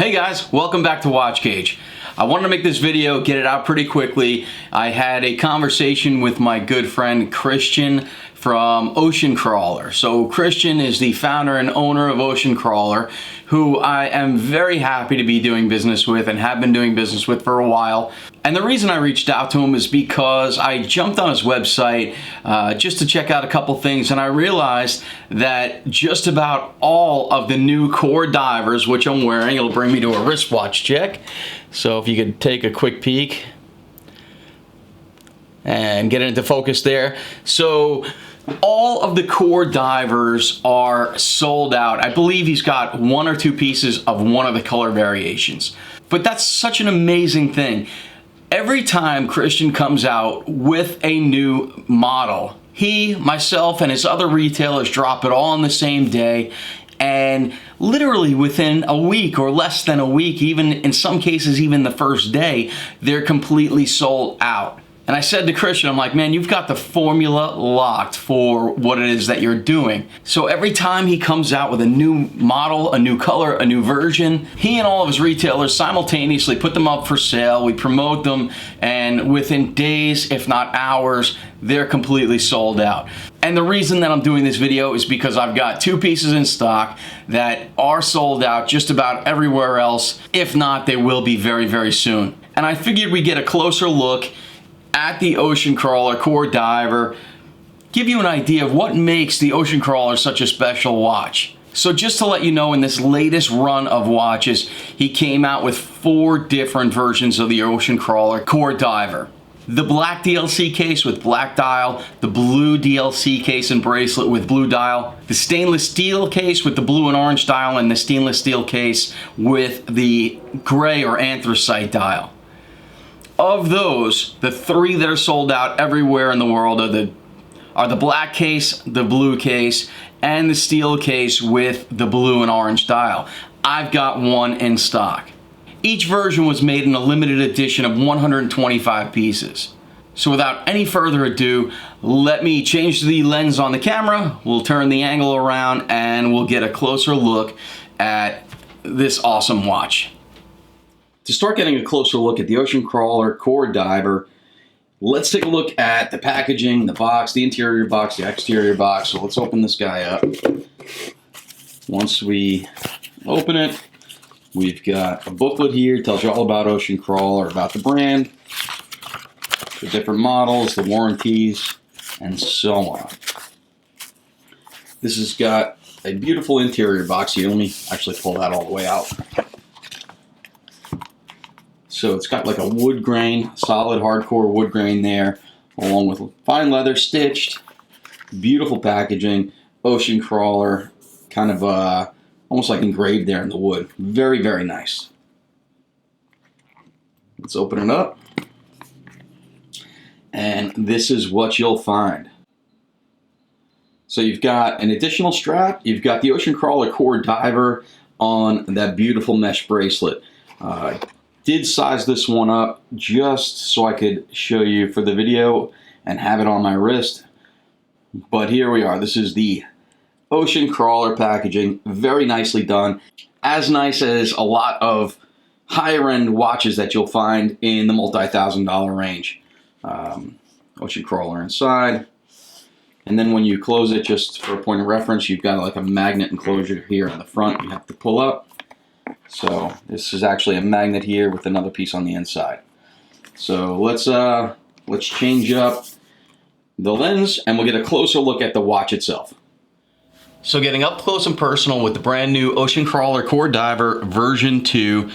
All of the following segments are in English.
Hey guys, welcome back to WatchGauge. I wanted to make this video, get it out pretty quickly. I had a conversation with my good friend Christian from Ocean Crawler. So Christian is the founder and owner of Ocean Crawler, who I am very happy to be doing business with and have been doing business with for a while. And the reason I reached out to him is because I jumped on his website just to check out a couple things, and I realized that just about all of the new core divers, which I'm wearing, it'll bring me to a wristwatch check. So if you could take a quick peek and get it into focus there. So all of the core divers are sold out. I believe he's got one or two pieces of one of the color variations. But that's such an amazing thing. Every time Christian comes out with a new model, he, myself, and his other retailers drop it all on the same day, and literally within a week or less than a week, even in some cases even the first day, they're completely sold out. And I said to Christian, I'm like, man, you've got the formula locked for what it is that you're doing. So every time he comes out with a new model, a new color, a new version, he and all of his retailers simultaneously put them up for sale. We promote them, and within days, if not hours, they're completely sold out. And the reason that I'm doing this video is because I've got two pieces in stock that are sold out just about everywhere else. If not, they will be very, very soon. And I figured we'd get a closer look at the Ocean Crawler Core Diver, give you an idea of what makes the Ocean Crawler such a special watch. So just to let you know, in this latest run of watches, he came out with 4 different versions of the Ocean Crawler Core Diver. The black DLC case with black dial, the blue DLC case and bracelet with blue dial, the stainless steel case with the blue and orange dial, and the stainless steel case with the gray or anthracite dial. Of those, the 3 that are sold out everywhere in the world are the black case, the blue case, and the steel case with the blue and orange dial. I've got one in stock. Each version was made in a limited edition of 125 pieces. So without any further ado, let me change the lens on the camera, we'll turn the angle around, and we'll get a closer look at this awesome watch. To start getting a closer look at the Ocean Crawler Core Diver, let's take a look at the packaging, the box, the interior box, the exterior box. So let's open this guy up. Once we open it, we've got a booklet here. It tells you all about Ocean Crawler, about the brand, the different models, the warranties, and so on. This has got a beautiful interior box here. Let me actually pull that all the way out. So it's got like a wood grain, solid hardcore wood grain there, along with fine leather stitched, beautiful packaging, Ocean Crawler, kind of almost like engraved there in the wood. Very, very nice. Let's open it up. And this is what you'll find. So you've got an additional strap. You've got the Ocean Crawler Core Diver on that beautiful mesh bracelet. Did size this one up just so I could show you for the video and have it on my wrist. But here we are. This is the Ocean Crawler packaging. Very nicely done. As nice as a lot of higher end watches that you'll find in the multi-$1,000 range. Ocean Crawler inside. And then when you close it, just for a point of reference, you've got like a magnet enclosure here on the front you have to pull up. So this is actually a magnet here with another piece on the inside. So let's change up the lens and we'll get a closer look at the watch itself. So getting up close and personal with the brand new Ocean Crawler Core Diver version 2,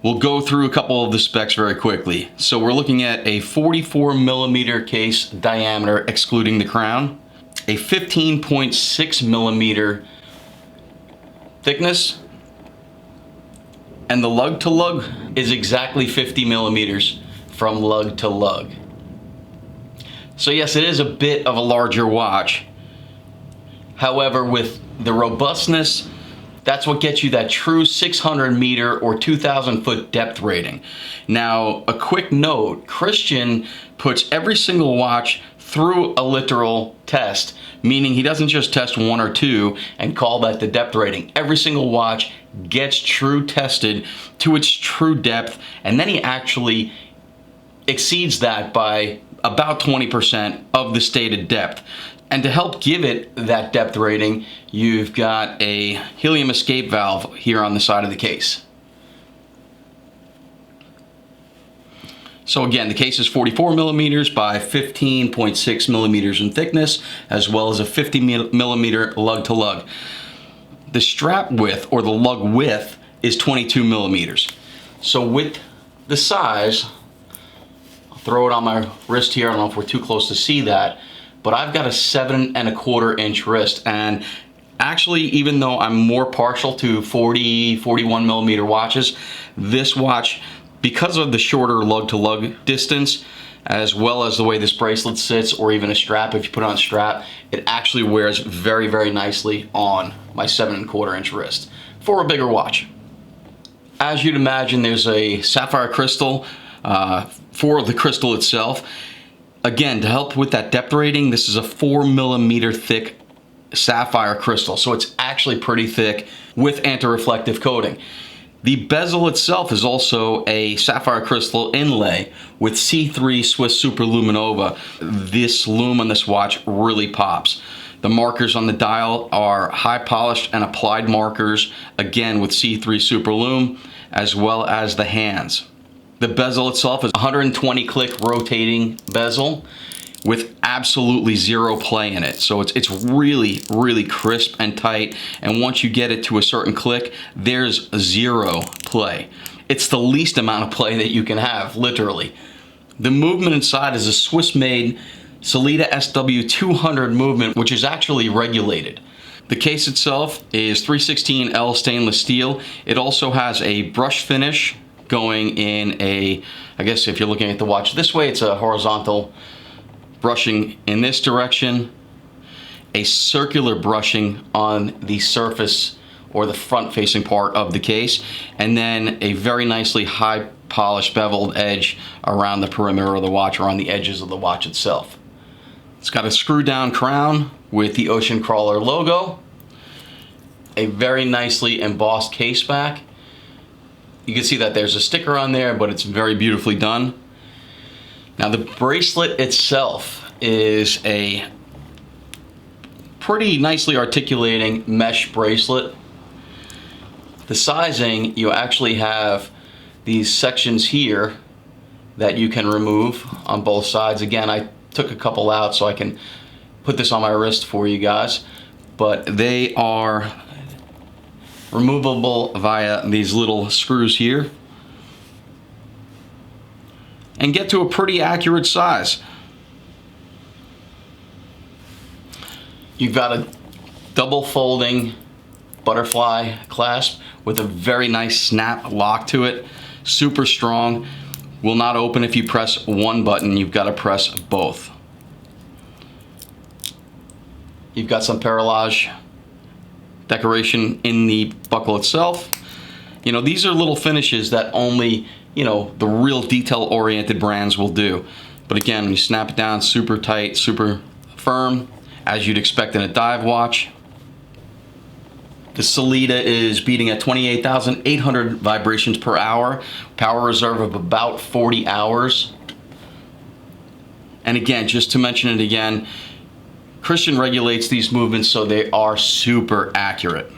we'll go through a couple of the specs very quickly. So we're looking at a 44mm case diameter excluding the crown, a 15.6mm thickness, and the Lug-To-Lug is exactly 50mm from Lug-To-Lug. So yes, it is a bit of a larger watch. However, with the robustness, that's what gets you that true 600-meter or 2,000-foot depth rating. Now, a quick note, Christian puts every single watch through a literal test, meaning he doesn't just test 1 or 2 and call that the depth rating. Every single watch gets true tested to its true depth, and then he actually exceeds that by about 20% of the stated depth. And to help give it that depth rating, you've got a helium escape valve here on the side of the case. So again, the case is 44 millimeters by 15.6 millimeters in thickness, as well as a 50 millimeter lug-to-lug. The strap width, or the lug width, is 22 millimeters. So with the size, I'll throw it on my wrist here. I don't know if we're too close to see that, but I've got a 7¼ inch wrist. And actually, even though I'm more partial to 41 millimeter watches, this watch, because of the shorter lug-to-lug distance, as well as the way this bracelet sits, or even a strap, if you put it on a strap, it actually wears very, very nicely on my 7¼ inch wrist for a bigger watch. As you'd imagine, there's a sapphire crystal for the crystal itself. Again, to help with that depth rating, this is a 4 millimeter thick sapphire crystal, so it's actually pretty thick with anti-reflective coating. The bezel itself is also a sapphire crystal inlay with C3 Swiss Superluminova. This lume on this watch really pops. The markers on the dial are high polished and applied markers, again with C3 Superlume, as well as the hands. The bezel itself is 120 click rotating bezel with absolutely zero play in it. So it's really, really crisp and tight. And once you get it to a certain click, there's zero play. It's the least amount of play that you can have, literally. The movement inside is a Swiss-made Sellita SW200 movement, which is actually regulated. The case itself is 316L stainless steel. It also has a brush finish going in a, I guess if you're looking at the watch this way, it's a horizontal brushing in this direction, a circular brushing on the surface or the front facing part of the case, and then a very nicely high polished beveled edge around the perimeter of the watch, or on the edges of the watch itself. It's got a screw down crown with the Ocean Crawler logo, a very nicely embossed case back. You can see that there's a sticker on there, but it's very beautifully done. Now the bracelet itself is a pretty nicely articulating mesh bracelet. The sizing, you actually have these sections here that you can remove on both sides. Again, I took a couple out so I can put this on my wrist for you guys, but they are removable via these little screws here, and get to a pretty accurate size. You've got a double folding butterfly clasp with a very nice snap lock to it. Super strong. Will not open if you press one button. You've got to press both. You've got some perlage decoration in the buckle itself. You know, these are little finishes that only, you know, the real detail-oriented brands will do. But again, when you snap it down, super tight, super firm, as you'd expect in a dive watch. The Selitta is beating at 28,800 vibrations per hour, power reserve of about 40 hours. And again, just to mention it again, Christian regulates these movements so they are super accurate.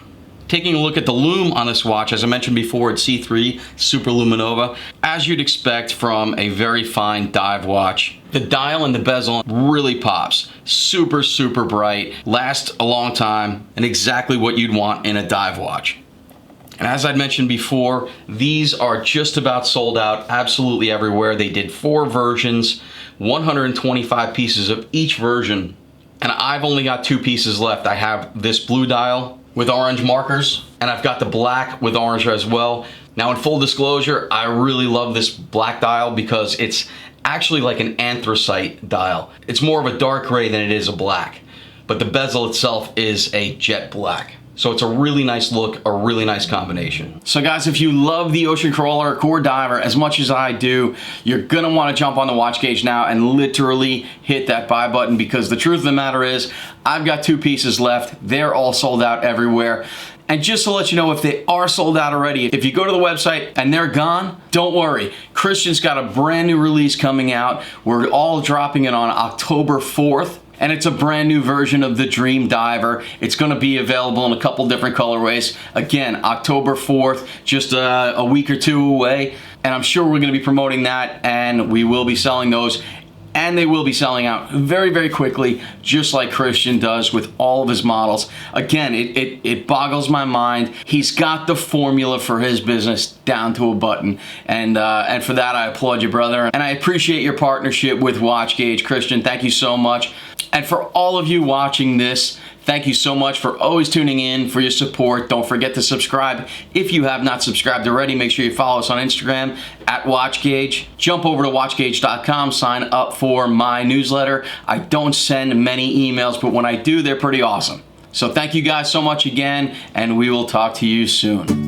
Taking a look at the lume on this watch, as I mentioned before, it's C3 Superluminova, as you'd expect from a very fine dive watch. The dial and the bezel really pops. Super, super bright, lasts a long time, and exactly what you'd want in a dive watch. And as I'd mentioned before, these are just about sold out absolutely everywhere. They did 4 versions, 125 pieces of each version, and I've only got 2 pieces left. I have this blue dial with orange markers, and I've got the black with orange as well. Now, in full disclosure, I really love this black dial because it's actually like an anthracite dial. It's more of a dark gray than it is a black, but the bezel itself is a jet black. So it's a really nice look, a really nice combination. So guys, if you love the Ocean Crawler Core Diver as much as I do, you're gonna wanna jump on the WatchGauge now and literally hit that buy button, because the truth of the matter is, I've got 2 pieces left. They're all sold out everywhere. And just to let you know, if they are sold out already, if you go to the website and they're gone, don't worry. Christian's got a brand new release coming out. We're all dropping it on October 4th. And it's a brand new version of the Dream Diver. It's gonna be available in a couple different colorways. Again, October 4th, just a week or two away. And I'm sure we're gonna be promoting that, and we will be selling those. And they will be selling out very, very quickly, just like Christian does with all of his models. Again, it boggles my mind. He's got the formula for his business down to a button. And for that, I applaud you, brother. And I appreciate your partnership with WatchGauge, Christian. Thank you so much. And for all of you watching this, thank you so much for always tuning in, for your support. Don't forget to subscribe. If you have not subscribed already, make sure you follow us on Instagram at WatchGauge. Jump over to watchgauge.com, sign up for my newsletter. I don't send many emails, but when I do, they're pretty awesome. So thank you guys so much again, and we will talk to you soon.